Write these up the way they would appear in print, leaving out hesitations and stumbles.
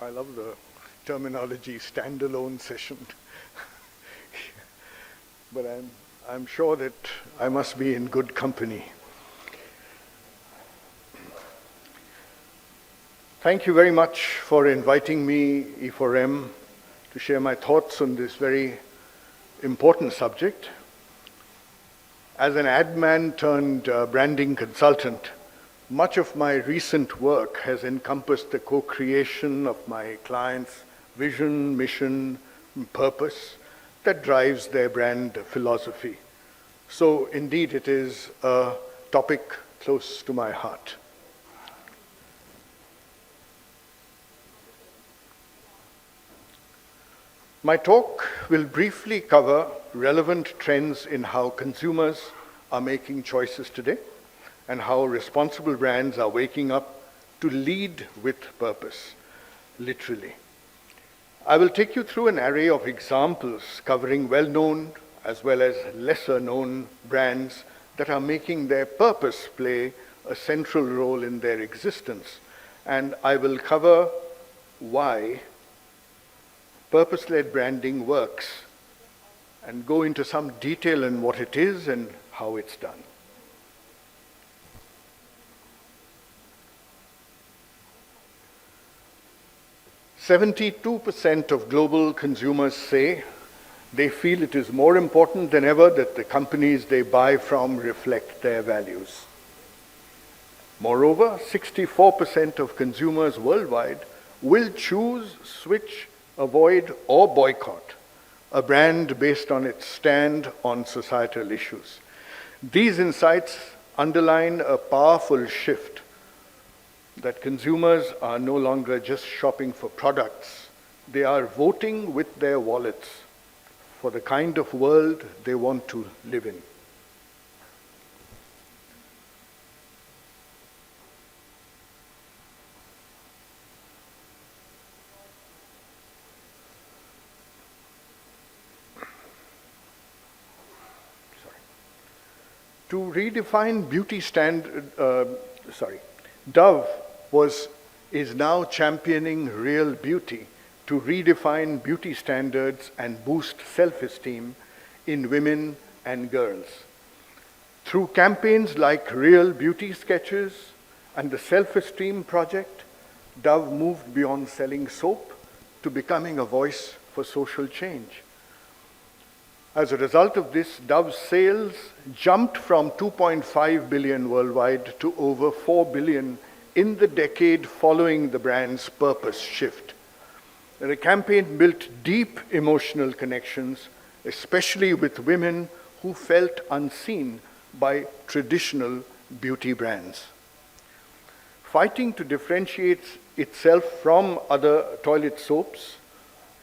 I love the terminology standalone session. But I'm sure that I must be in good company. Thank you very much for inviting me, E4M, to share my thoughts on this very important subject. As an ad man turned branding consultant, much of my recent work has encompassed the co-creation of my clients' vision, mission, and purpose that drives their brand philosophy. So indeed, it is a topic close to my heart. My talk will briefly cover relevant trends in how consumers are making choices today and how responsible brands are waking up to lead with purpose, literally. I will take you through an array of examples covering well-known as well as lesser-known brands that are making their purpose play a central role in their existence. And I will cover why purpose-led branding works and go into some detail in what it is and how it's done. "72% of global consumers say they feel it is more important than ever that the companies they buy from reflect their values. Moreover, 64% of consumers worldwide will choose, switch, avoid, or boycott a brand based on its stand on societal issues. These insights underline a powerful shift that consumers are no longer just shopping for products. They are voting with their wallets for the kind of world they want to live in. To redefine beauty Dove is now championing real beauty to redefine beauty standards and boost self-esteem in women and girls. Through campaigns like Real Beauty Sketches and the Self-Esteem Project, Dove moved beyond selling soap to becoming a voice for social change. As a result of this, Dove's sales jumped from 2.5 billion worldwide to over 4 billion in the decade following the brand's purpose shift. The campaign built deep emotional connections, especially with women who felt unseen by traditional beauty brands. Fighting to differentiate itself from other toilet soaps,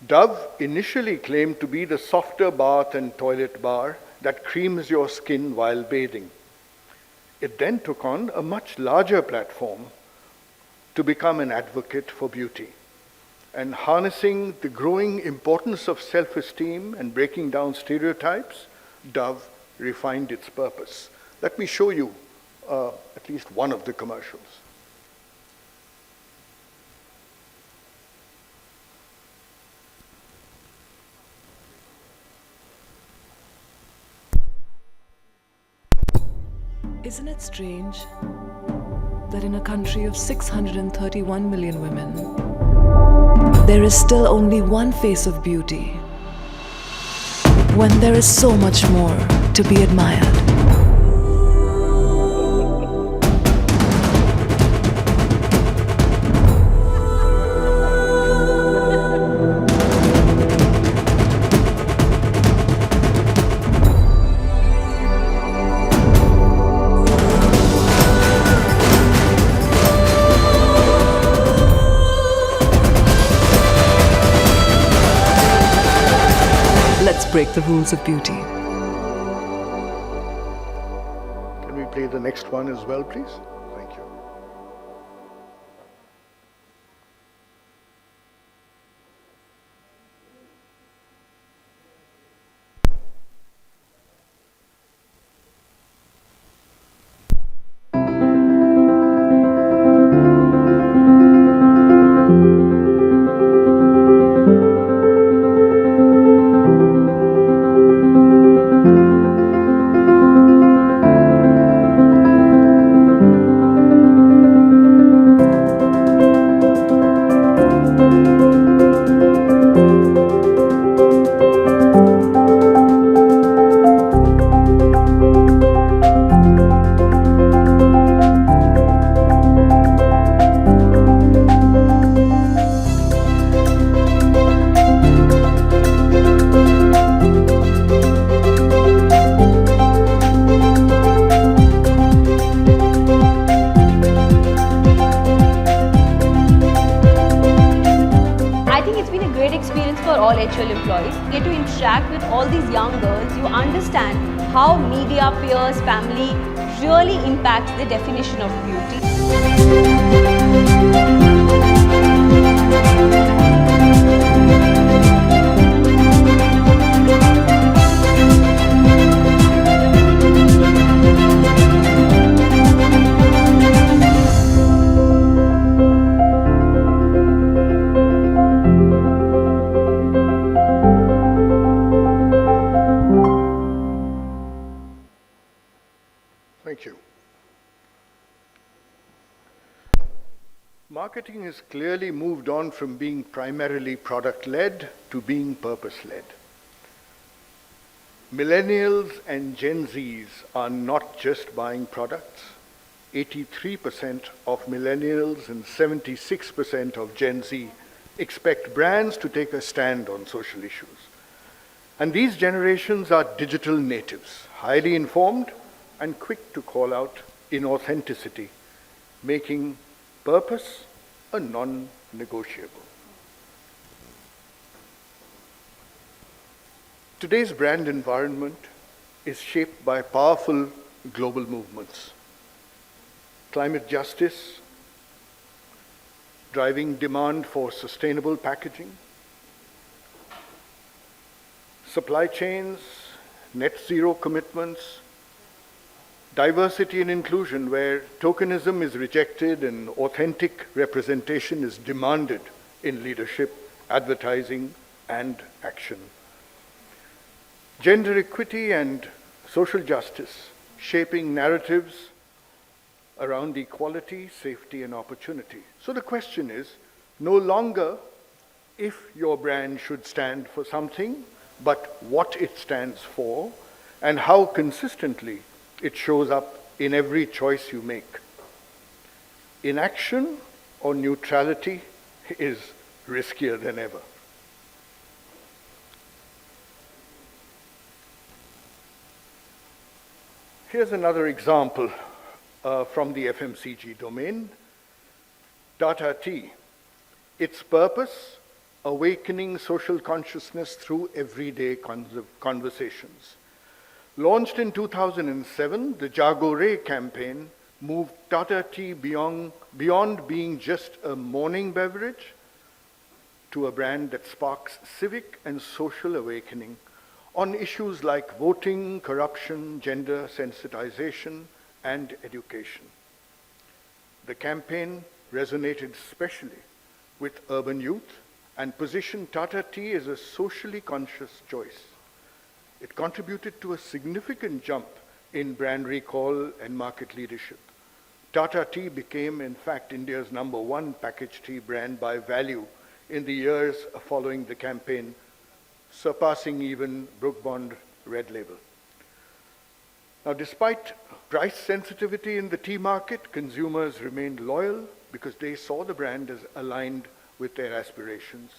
Dove initially claimed to be the softer bath and toilet bar that creams your skin while bathing. It then took on a much larger platform to become an advocate for beauty. And harnessing the growing importance of self-esteem and breaking down stereotypes, Dove refined its purpose. Let me show you at least one of the commercials. Isn't it strange that in a country of 631 million women, there is still only one face of beauty, when there is so much more to be admired? Let's break the rules of beauty. Can we play the next one as well, please? Thank you. all HL employees. You get to interact with all these young girls. You understand how media, peers, family really impacts the definition of beauty. Thank you. Marketing has clearly moved on from being primarily product-led to being purpose-led. Millennials and Gen Zs are not just buying products. 83% of millennials and 76% of Gen Z expect brands to take a stand on social issues. And these generations are digital natives, highly informed and quick to call out inauthenticity, making purpose a non-negotiable. Today's brand environment is shaped by powerful global movements. Climate justice, driving demand for sustainable packaging, supply chains, net zero commitments, diversity and inclusion, where tokenism is rejected and authentic representation is demanded in leadership, advertising, and action. Gender equity and social justice, shaping narratives around equality, safety, and opportunity. So the question is no longer if your brand should stand for something, but what it stands for and how consistently it shows up in every choice you make. Inaction or neutrality is riskier than ever. Here's another example from the FMCG domain. Tata Tea. Its purpose, awakening social consciousness through everyday conversations. Launched in 2007, the Jago Re campaign moved Tata Tea beyond being just a morning beverage to a brand that sparks civic and social awakening on issues like voting, corruption, gender sensitization, and education. The campaign resonated especially with urban youth and positioned Tata Tea as a socially conscious choice. It contributed to a significant jump in brand recall and market leadership. Tata Tea became, in fact, India's #1 packaged tea brand by value in the years following the campaign, surpassing even Brook Bond Red Label. Now, despite price sensitivity in the tea market, consumers remained loyal because they saw the brand as aligned with their aspirations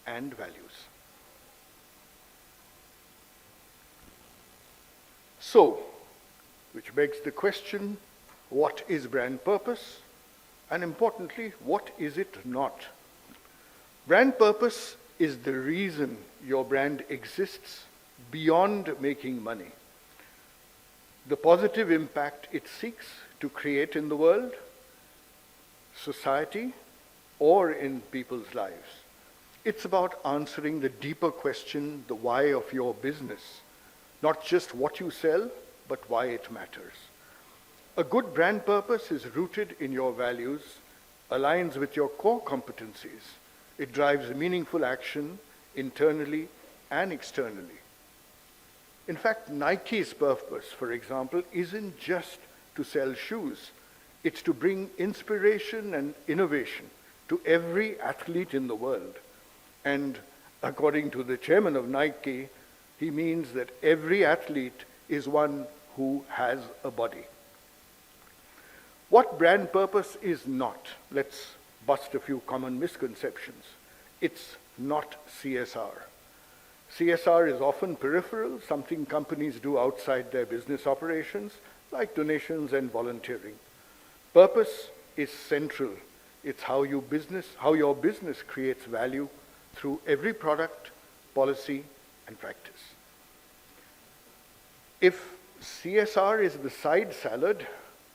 and values. So, which begs the question, what is brand purpose? And importantly, what is it not? Brand purpose is the reason your brand exists beyond making money. The positive impact it seeks to create in the world, society, or in people's lives. It's about answering the deeper question, the why of your business. Not just what you sell, but why it matters. A good brand purpose is rooted in your values, aligns with your core competencies. It drives meaningful action internally and externally. In fact, Nike's purpose, for example, isn't just to sell shoes. It's to bring inspiration and innovation to every athlete in the world. And according to the chairman of Nike, he means that every athlete is one who has a body. What brand purpose is not? Let's bust a few common misconceptions. It's not CSR. CSR is often peripheral, something companies do outside their business operations, like donations and volunteering. Purpose is central. It's how your business creates value through every product, policy, and practice. If CSR is the side salad,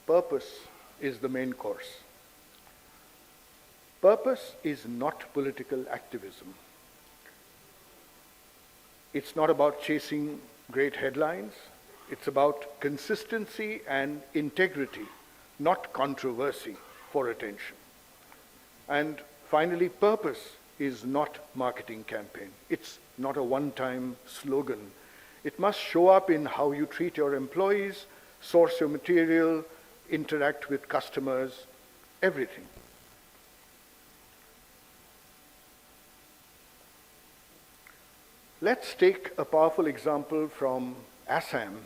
purpose is the main course. Purpose is not political activism. It's not about chasing great headlines. It's about consistency and integrity, not controversy for attention. And finally, purpose is not marketing campaign. It's not a one-time slogan. It must show up in how you treat your employees, source your material, interact with customers, everything. Let's take a powerful example from Assam.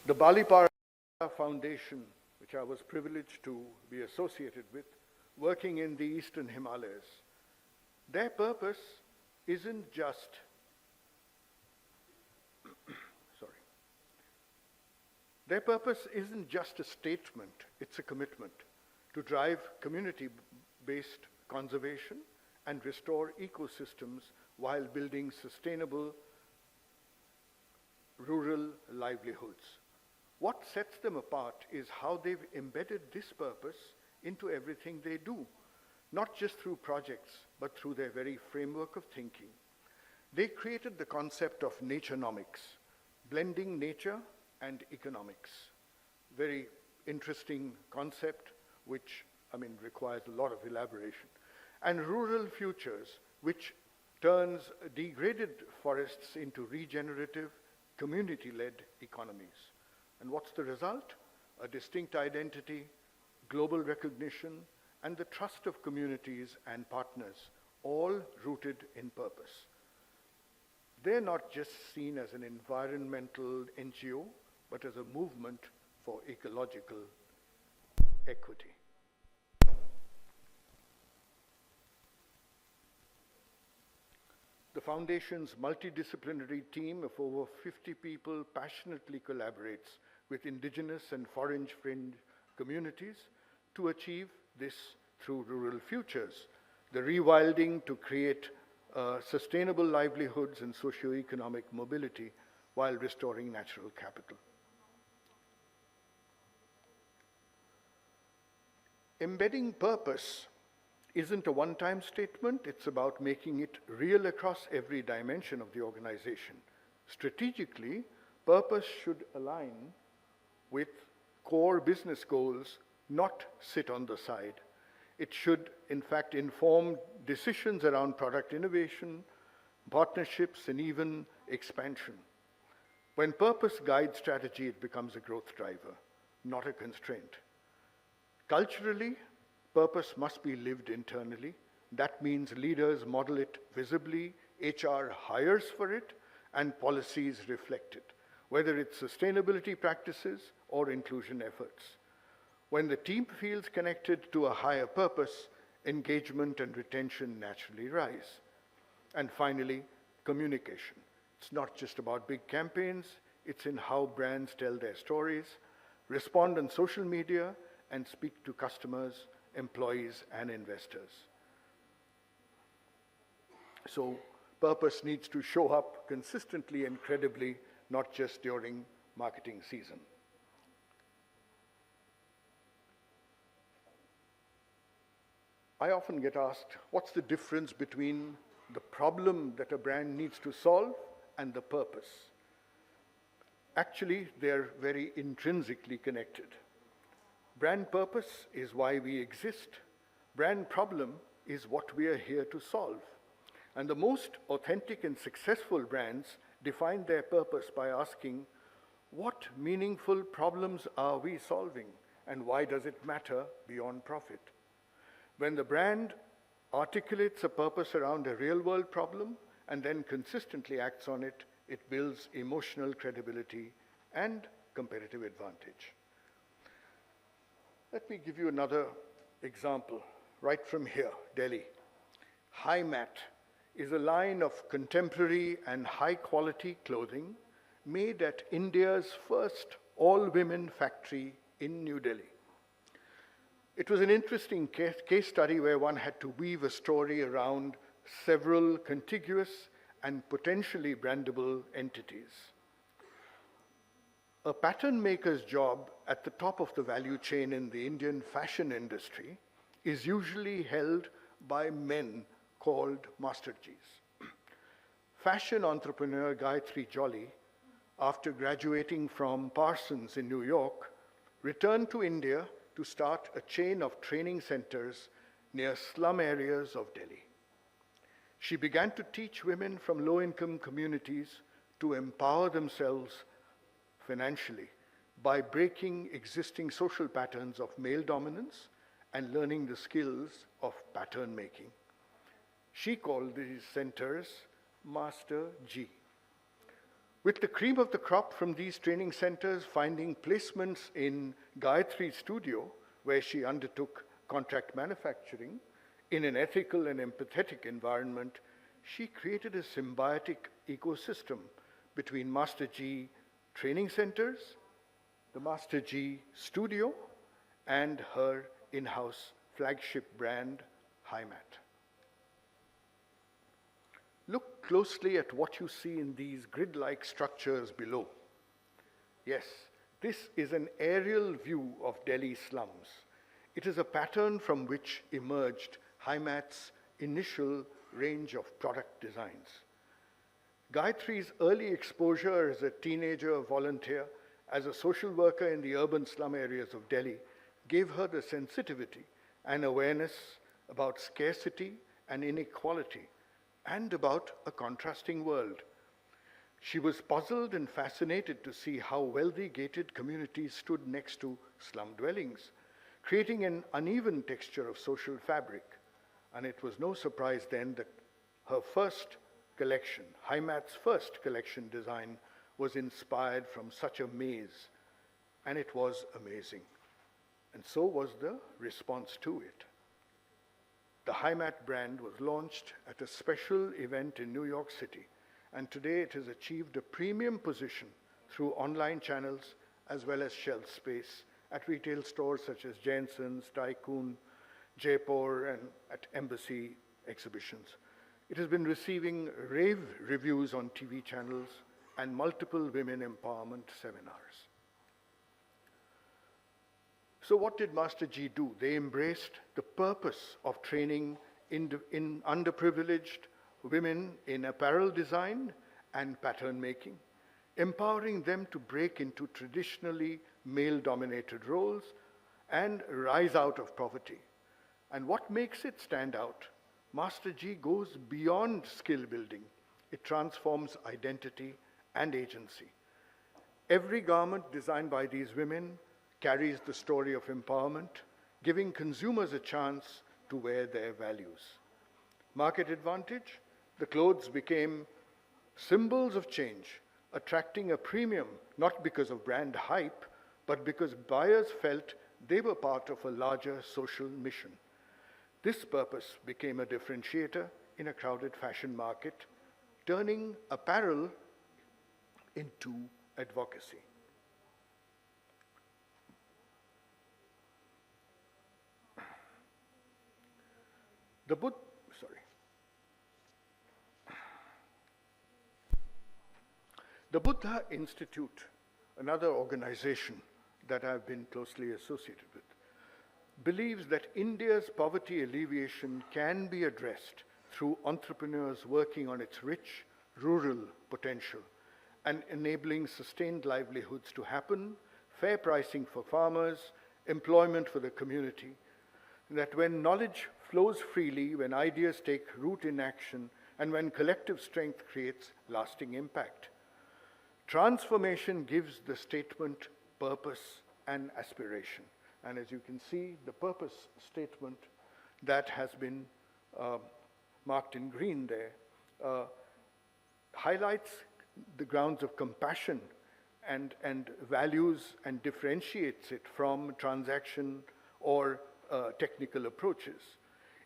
The Balipara Foundation, which I was privileged to be associated with, working in the Eastern Himalayas. Their purpose isn't just, their purpose isn't just a statement, it's a commitment to drive community-based conservation and restore ecosystems while building sustainable rural livelihoods. What sets them apart is how they've embedded this purpose into everything they do, not just through projects, but through their very framework of thinking. They created the concept of naturenomics, blending nature and economics. Very interesting concept, which, requires a lot of elaboration. And rural futures, which turns degraded forests into regenerative, community-led economies. And what's the result? A distinct identity, global recognition, and the trust of communities and partners, all rooted in purpose. They're not just seen as an environmental NGO, but as a movement for ecological equity. The Foundation's multidisciplinary team of over 50 people passionately collaborates with indigenous and foreign fringe communities to achieve this through rural futures, the rewilding to create sustainable livelihoods and socio-economic mobility while restoring natural capital. Embedding purpose isn't a one-time statement, it's about making it real across every dimension of the organization. Strategically, purpose should align with core business goals, not sit on the side. It should, in fact, inform decisions around product innovation, partnerships, and even expansion. When purpose guides strategy, it becomes a growth driver, not a constraint. Culturally, purpose must be lived internally. That means leaders model it visibly, HR hires for it, and policies reflect it, whether it's sustainability practices or inclusion efforts. When the team feels connected to a higher purpose, engagement and retention naturally rise. And finally, communication. It's not just about big campaigns, it's in how brands tell their stories, respond on social media, and speak to customers, employees, and investors. So purpose needs to show up consistently and credibly, not just during marketing season. I often get asked, what's the difference between the problem that a brand needs to solve and the purpose? Actually, they're very intrinsically connected. Brand purpose is why we exist. Brand problem is what we are here to solve. And the most authentic and successful brands define their purpose by asking, what meaningful problems are we solving, and why does it matter beyond profit? When the brand articulates a purpose around a real-world problem and then consistently acts on it, it builds emotional credibility and competitive advantage. Let me give you another example right from here, Delhi. High Mat is a line of contemporary and high-quality clothing made at India's first all-women factory in New Delhi. It was an interesting case study where one had to weave a story around several contiguous and potentially brandable entities. A pattern maker's job at the top of the value chain in the Indian fashion industry is usually held by men called Masterjis. Fashion entrepreneur Gayatri Jolly, after graduating from Parsons in New York, returned to India to start a chain of training centers near slum areas of Delhi. She began to teach women from low-income communities to empower themselves financially by breaking existing social patterns of male dominance and learning the skills of pattern making. She called these centers Master G. With the cream of the crop from these training centers finding placements in Gayatri's studio, where she undertook contract manufacturing in an ethical and empathetic environment, she created a symbiotic ecosystem between Master G training centers, the Master G studio, and her in-house flagship brand, HiMat. Look closely at what you see in these grid-like structures below. Yes, this is an aerial view of Delhi slums. It is a pattern from which emerged HiMat's initial range of product designs. Gayatri's early exposure as a teenager volunteer as a social worker in the urban slum areas of Delhi gave her the sensitivity and awareness about scarcity and inequality and about a contrasting world. She was puzzled and fascinated to see how wealthy gated communities stood next to slum dwellings, creating an uneven texture of social fabric. And it was no surprise then that her first collection, HiMat's first collection design, was inspired from such a maze, and it was amazing. And so was the response to it. The HiMat brand was launched at a special event in New York City, and today it has achieved a premium position through online channels as well as shelf space at retail stores such as Jensen's, Tycoon, Jaipur, and at Embassy exhibitions. It has been receiving rave reviews on TV channels and multiple women empowerment seminars. So what did Master G do? They embraced the purpose of training in underprivileged women in apparel design and pattern making, empowering them to break into traditionally male-dominated roles and rise out of poverty. And what makes it stand out? Master G goes beyond skill building. It transforms identity and agency. Every garment designed by these women carries the story of empowerment, giving consumers a chance to wear their values. Market advantage, the clothes became symbols of change, attracting a premium not because of brand hype, but because buyers felt they were part of a larger social mission. This purpose became a differentiator in a crowded fashion market, turning apparel into advocacy. The Buddha Institute, another organization that I've been closely associated with, believes that India's poverty alleviation can be addressed through entrepreneurs working on its rich rural potential and enabling sustained livelihoods to happen, fair pricing for farmers, employment for the community, that when knowledge flows freely, when ideas take root in action, and when collective strength creates lasting impact. Transformation gives the statement purpose and aspiration. And as you can see, the purpose statement that has been marked in green there highlights the grounds of compassion and values and differentiates it from transaction or technical approaches.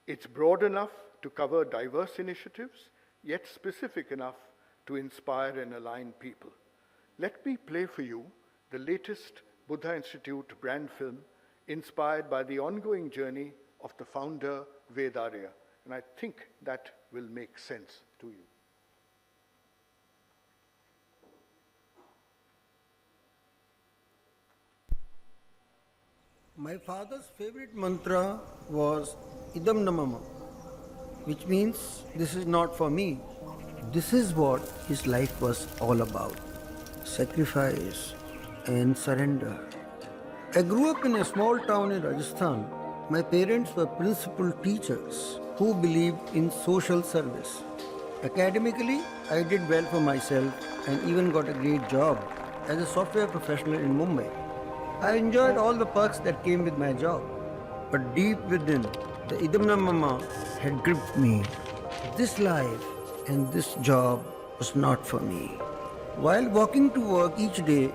It's broad enough to cover diverse initiatives, yet specific enough to inspire and align people. Let me play for you the latest Buddha Institute brand film inspired by the ongoing journey of the founder, Vedarya. And I think that will make sense to you. My father's favorite mantra was Idam Namama, which means this is not for me. This is what his life was all about: sacrifice and surrender. I grew up in a small town in Rajasthan. My parents were principal teachers who believed in social service. Academically, I did well for myself and even got a great job as a software professional in Mumbai. I enjoyed all the perks that came with my job. But deep within, the Idamna Mama had gripped me. This life and this job was not for me. While walking to work each day,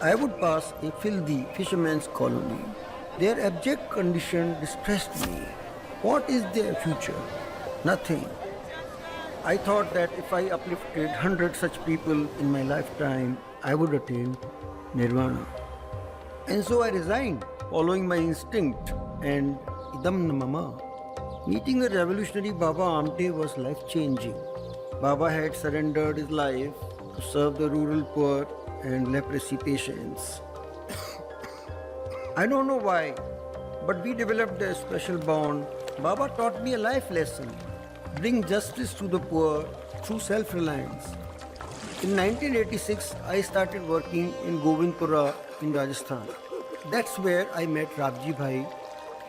I would pass a filthy fisherman's colony. Their abject condition distressed me. What is their future? Nothing. I thought that if I uplifted 100 such people in my lifetime, I would attain nirvana. And so I resigned, following my instinct and idam namama. Meeting a revolutionary Baba Amte was life-changing. Baba had surrendered his life to serve the rural poor and leprosy patients. I don't know why, but we developed a special bond. Baba taught me a life lesson: bring justice to the poor through self-reliance. In 1986, I started working in Govindpura in Rajasthan. That's where I met Rabji Bhai.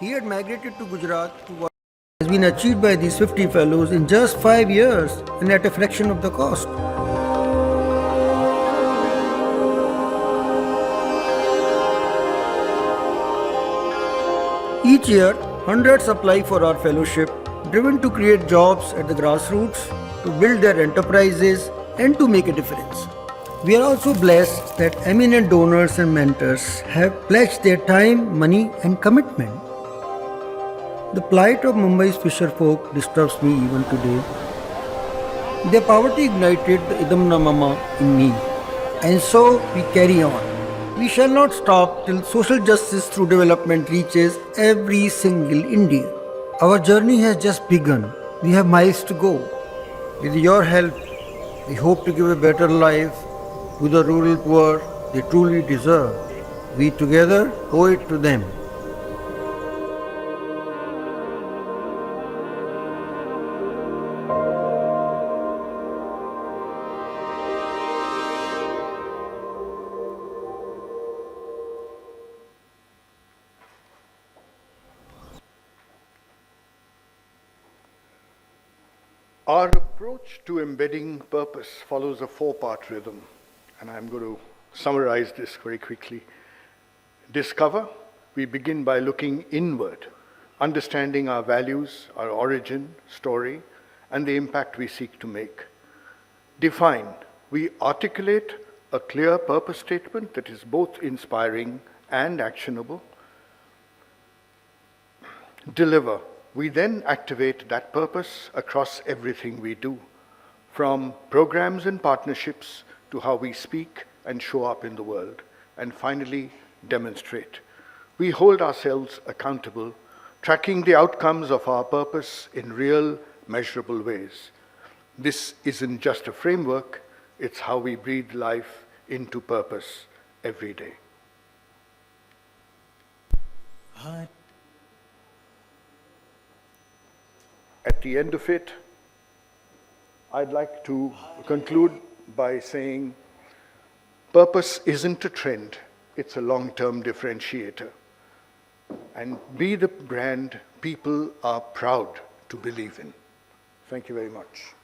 He had migrated to Gujarat to work. Has been achieved by these 50 fellows in just 5 years and at a fraction of the cost. Each year, hundreds apply for our fellowship, driven to create jobs at the grassroots, to build their enterprises, and to make a difference. We are also blessed that eminent donors and mentors have pledged their time, money, and commitment. The plight of Mumbai's fisher folk disturbs me even today. Their poverty ignited the Idam Namama in me, and so we carry on. We shall not stop till social justice through development reaches every single Indian. Our journey has just begun. We have miles to go. With your help, we hope to give a better life to the rural poor they truly deserve. We together owe it to them. Our approach to embedding purpose follows a four-part rhythm, and I'm going to summarize this very quickly. Discover, we begin by looking inward, understanding our values, our origin, story, and the impact we seek to make. Define, we articulate a clear purpose statement that is both inspiring and actionable. Deliver, we then activate that purpose across everything we do, from programs and partnerships to how we speak and show up in the world. And finally, demonstrate. We hold ourselves accountable, tracking the outcomes of our purpose in real, measurable ways. This isn't just a framework, it's how we breathe life into purpose every day. At the end of it, I'd like to conclude by saying purpose isn't a trend, it's a long-term differentiator. And be the brand people are proud to believe in. Thank you very much.